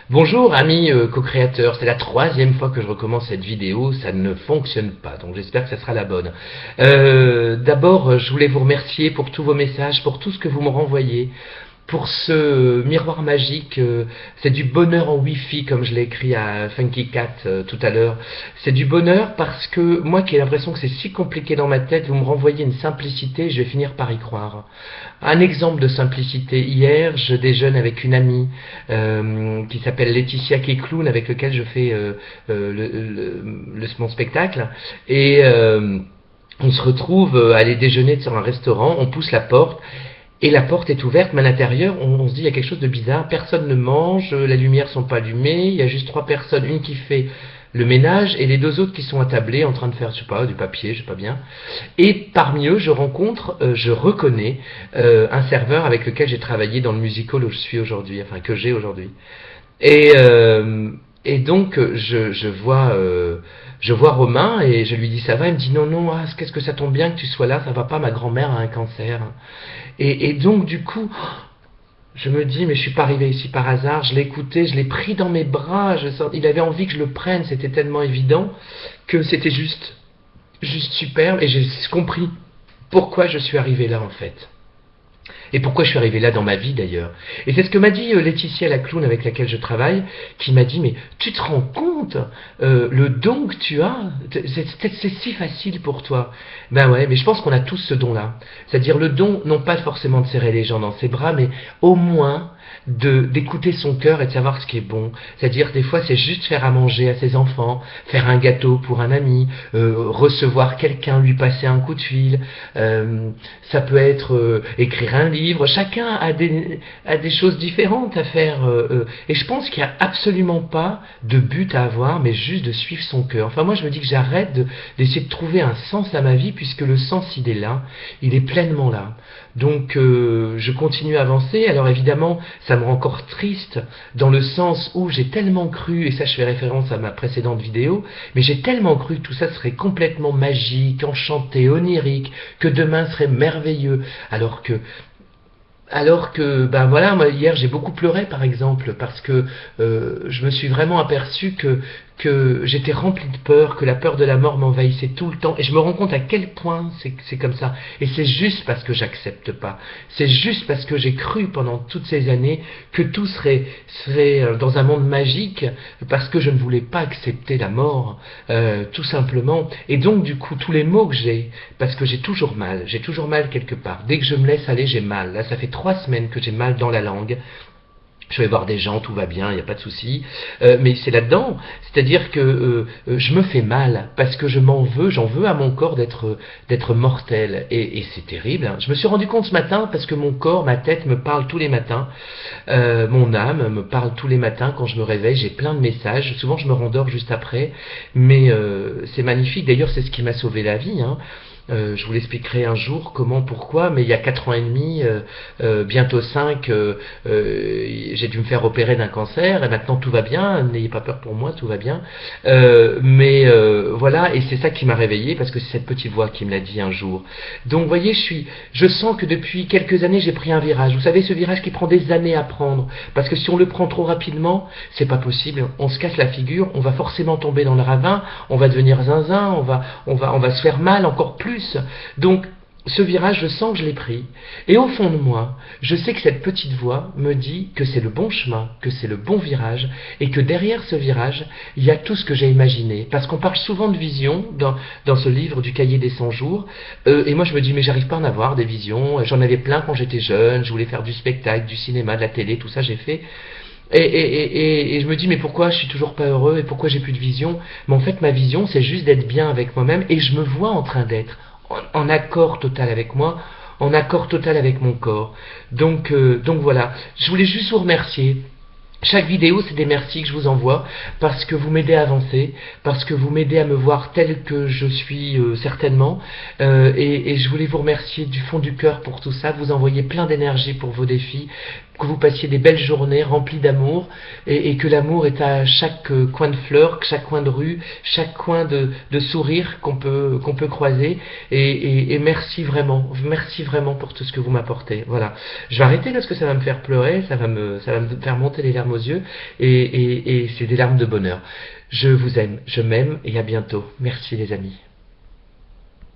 Bonjour amis co-créateurs, c'est la troisième fois que je recommence cette vidéo, ça ne fonctionne pas, donc j'espère que ça sera la bonne. D'abord, je voulais vous remercier pour tous vos messages, pour tout ce que vous me renvoyez, pour ce miroir magique, c'est du bonheur en Wi-Fi, comme je l'ai écrit à Funky Cat tout à l'heure. C'est du bonheur parce que moi qui ai l'impression que c'est si compliqué dans ma tête, vous me renvoyez une simplicité, je vais finir par y croire. Un exemple de simplicité, hier je déjeune avec une amie qui s'appelle Laetitia, qui est clown, avec lequel je fais mon spectacle, et on se retrouve à aller déjeuner sur un restaurant, on pousse la porte, et la porte est ouverte, mais à l'intérieur, on se dit il y a quelque chose de bizarre, personne ne mange, les lumières sont pas allumées, il y a juste 3 personnes, une qui fait le ménage et les 2 autres qui sont attablés en train de faire, je sais pas, du papier, je sais pas bien. Et parmi eux, je reconnais un serveur avec lequel j'ai travaillé dans le musical où je suis aujourd'hui, enfin que j'ai aujourd'hui. Et, euh, et donc je vois Romain et je lui dis ça va, il me dit non, qu'est-ce que ça tombe bien que tu sois là, ça va pas, ma grand-mère a un cancer. Et donc du coup, je me dis mais je suis pas arrivé ici par hasard, je l'ai écouté, je l'ai pris dans mes bras, il avait envie que je le prenne, c'était tellement évident que c'était juste superbe et j'ai compris pourquoi je suis arrivé là en fait. Et pourquoi je suis arrivé là dans ma vie d'ailleurs. Et c'est ce que m'a dit Laetitia, la clown avec laquelle je travaille, qui m'a dit mais tu te rends compte le don que tu as, c'est si facile pour toi. Ben ouais, mais je pense qu'on a tous ce don-là. C'est-à-dire le don, non pas forcément de serrer les gens dans ses bras, mais au moins d'écouter son cœur et de savoir ce qui est bon. C'est-à-dire des fois c'est juste faire à manger à ses enfants, faire un gâteau pour un ami, recevoir quelqu'un, lui passer un coup de fil, ça peut être écrire un livre, chacun a des choses différentes à faire, et je pense qu'il n'y a absolument pas de but à avoir, mais juste de suivre son cœur. Enfin moi je me dis que j'arrête d'essayer de trouver un sens à ma vie, puisque le sens il est là, il est pleinement là. Donc je continue à avancer. Alors évidemment ça me rend encore triste dans le sens où j'ai tellement cru, et ça je fais référence à ma précédente vidéo, mais j'ai tellement cru que tout ça serait complètement magique, enchanté, onirique, que demain serait merveilleux, alors que, ben voilà, moi hier j'ai beaucoup pleuré par exemple, parce que je me suis vraiment aperçu que j'étais rempli de peur, que la peur de la mort m'envahissait tout le temps, et je me rends compte à quel point c'est comme ça. Et c'est juste parce que j'accepte pas, c'est juste parce que j'ai cru pendant toutes ces années que tout serait dans un monde magique, parce que je ne voulais pas accepter la mort, tout simplement. Et donc du coup, tous les maux que j'ai, parce que j'ai toujours mal quelque part. Dès que je me laisse aller, j'ai mal. Là, ça fait 3 semaines que j'ai mal dans la langue. Je vais voir des gens, tout va bien, il n'y a pas de souci. Mais c'est là-dedans, c'est-à-dire que je me fais mal parce que j'en veux à mon corps d'être mortel. Et c'est terrible. Hein. Je me suis rendu compte ce matin parce que mon corps, ma tête me parle tous les matins. Mon âme me parle tous les matins quand je me réveille. J'ai plein de messages. Souvent, je me rendors juste après. Mais c'est magnifique. D'ailleurs, c'est ce qui m'a sauvé la vie. Hein. Je vous l'expliquerai un jour comment, pourquoi, mais il y a 4 ans et demi, bientôt 5, j'ai dû me faire opérer d'un cancer, et maintenant tout va bien, n'ayez pas peur pour moi, tout va bien. Mais voilà, et c'est ça qui m'a réveillé, parce que c'est cette petite voix qui me l'a dit un jour. Donc vous voyez, je sens que depuis quelques années j'ai pris un virage. Vous savez, ce virage qui prend des années à prendre, parce que si on le prend trop rapidement, c'est pas possible, on se casse la figure, on va forcément tomber dans le ravin, on va devenir zinzin, on va se faire mal encore plus. Donc ce virage, je sens que je l'ai pris. Et au fond de moi, je sais que cette petite voix me dit que c'est le bon chemin, que c'est le bon virage, et que derrière ce virage, il y a tout ce que j'ai imaginé. Parce qu'on parle souvent de visions dans ce livre du cahier des 100 jours, et moi je me dis, mais j'arrive pas à en avoir des visions. J'en avais plein quand j'étais jeune, je voulais faire du spectacle, du cinéma, de la télé, tout ça j'ai fait. Et je me dis mais pourquoi je suis toujours pas heureux et pourquoi j'ai plus de vision. Mais en fait ma vision c'est juste d'être bien avec moi-même, et je me vois en train d'être en accord total avec moi, en accord total avec mon corps. Donc voilà, je voulais juste vous remercier. Chaque vidéo, c'est des merci que je vous envoie, parce que vous m'aidez à avancer, parce que vous m'aidez à me voir tel que je suis certainement, et je voulais vous remercier du fond du cœur pour tout ça, vous envoyer plein d'énergie pour vos défis, que vous passiez des belles journées remplies d'amour, et que l'amour est à chaque coin de fleur, chaque coin de rue, chaque coin de sourire qu'on peut croiser, et merci vraiment pour tout ce que vous m'apportez. Voilà, je vais arrêter parce que ça va me faire pleurer, ça va me faire monter les larmes aux aux yeux, et c'est des larmes de bonheur. Je vous aime, je m'aime, et à bientôt. Merci les amis.